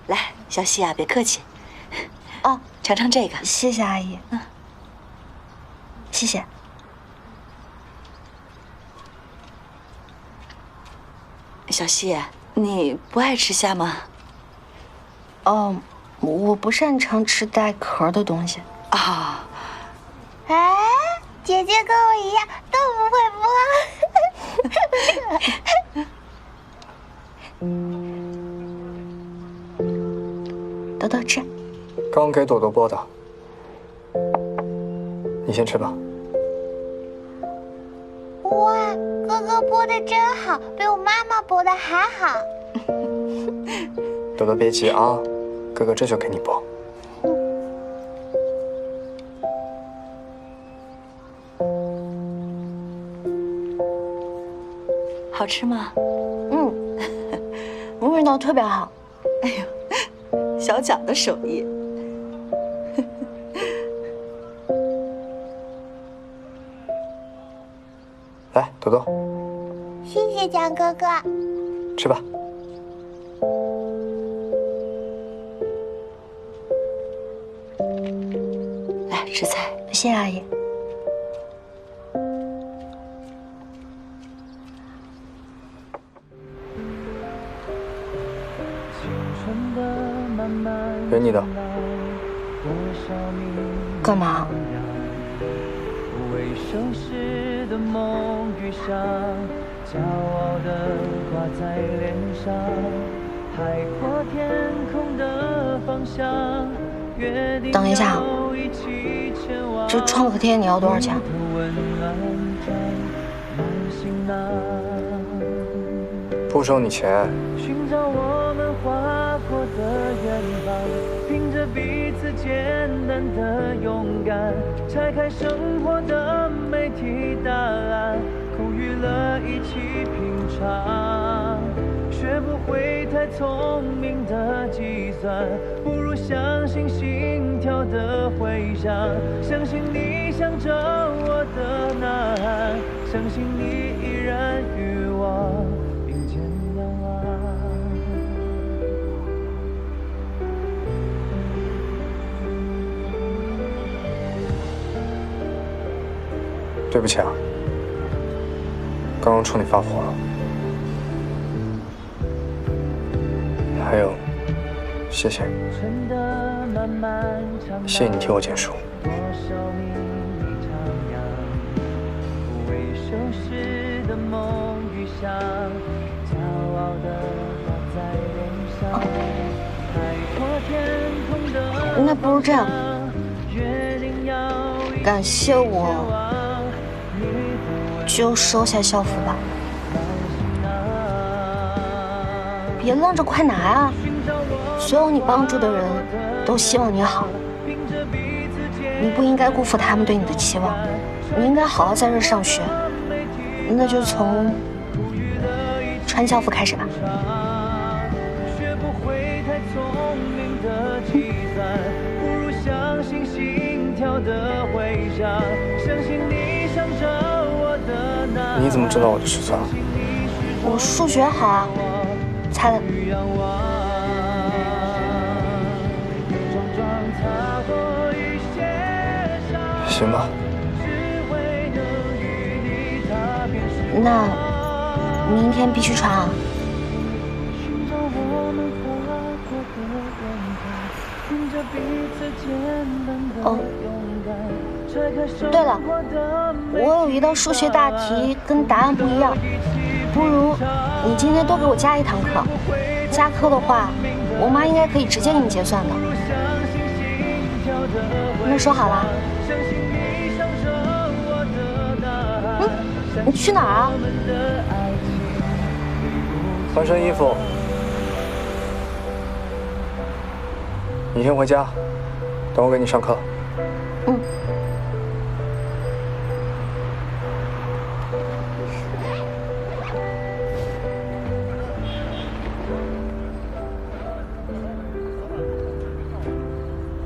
来，小希啊，别客气。哦，尝尝这个。谢谢阿姨。谢谢。小希，你不爱吃虾吗？哦，我不擅长吃带壳的东西。啊。哎，姐姐跟我一样都多多吃。刚给朵朵剥的，你先吃吧。哇，哥哥剥的真好，比我妈妈剥的还好。朵朵别急啊，哥哥这就给你剥。好吃吗？味道特别好。哎呦，小蒋的手艺。来，朵朵，谢谢蒋哥哥。吃吧。来，吃菜。谢谢阿姨。给你的。干嘛？等一下，这创可贴你要多少钱？不收你钱。寻找我们划过的远方，凭着彼此简单的勇敢，拆开生活的每题答案，空余了一起品尝，学不会太聪明的计算，不如相信心跳的回响，相信你向着我的呐喊，相信你依然与我并肩仰望。对不起啊，刚刚冲你发火了。还有，谢谢，谢谢你替我捡书。那不如这样，感谢我，就收下校服吧。别愣着，快拿啊！所有你帮助的人都希望你好，你不应该辜负他们对你的期望，你应该好好在这上学。那就从穿校服开始吧。你怎么知道我的尺寸啊？我数学好啊，猜的。行吧。那明天必须穿啊。哦，对了，我有一道数学大题跟答案不一样，不如你今天多给我加一堂课。加课的话，我妈应该可以直接给你结算的。那说好了。你去哪儿啊？换身衣服。你先回家，等我给你上课。嗯。